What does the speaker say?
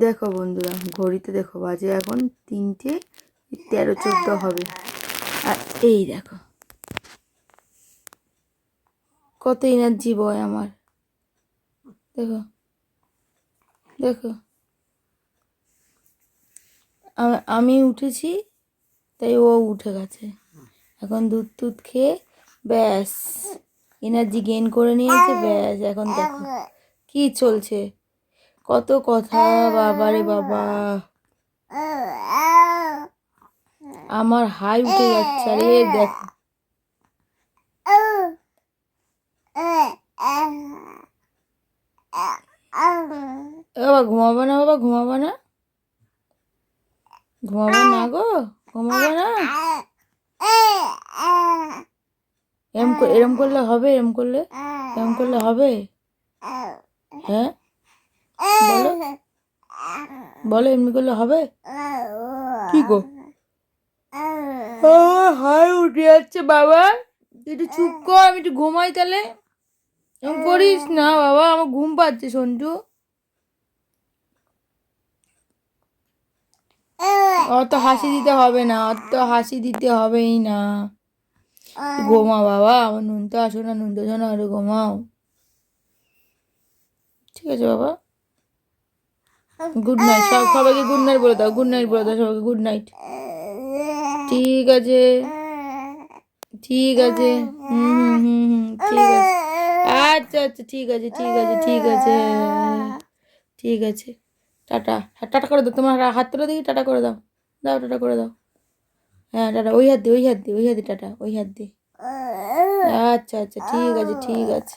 দেখো বন্ধুরা, ঘড়িতে দেখো বাজে এখন 3:13-14 হবে। আর এই দেখো কত এনার্জি বয় আমার। দেখো দেখো, আমি উঠেছি তাই ও উঠে গেছে। এখন দুধ টুধ খেয়ে ব্যাস এনার্জি গেইন করে নিয়েছে। ব্যাস এখন দেখো কি চলছে, কত কথা। বাবা রে বাবা, আমার হাই উঠে যাচ্ছে। আরে দেখো, বাবা ঘুমাবো না, বাবা ঘুমাবো না, ঘুমাবো না গো, ঘুমাবো না। এরম করলে হবে? এরম করলে হবে? হ্যাঁ বলো, বলো এমনি করলে হবে? কি গো, হাই উঠে যাচ্ছে বাবা। তুই একটু চুপ কর, আমি একটু ঘুমাই তাহলে। এরকম করিস না বাবা, আমার ঘুম পাচ্ছে সন্টু। অত হাসি দিতে হবে না, অত হাসি দিতে হবেই না। ঘুমা বাবা, আমার নুনটা আসো না, নুনটা শোনা, আরে ঘুমাও। ঠিক আছে বাবা, গুড নাইট। সবাইকে গুড নাইট বলে দাও, গুড নাইট বলে দাও সবাইকে, গুড নাইট। ঠিক আছে, ঠিক আছে, ঠিক আছে, আচ্ছা আচ্ছা, ঠিক আছে, ঠিক আছে, ঠিক আছে, ঠিক আছে। টাটা, টাটা করে দাও, তোমার হাত তুলে দেখি, টাটা করে দাও, দাও টাটা করে দাও। হ্যাঁ টাটা, ওই হাত দিয়ে, ওই হাত দিয়ে, ওই হাত দিয়ে টাটা, ওই হাত দিয়ে। আচ্ছা আচ্ছা, ঠিক আছে, ঠিক আছে।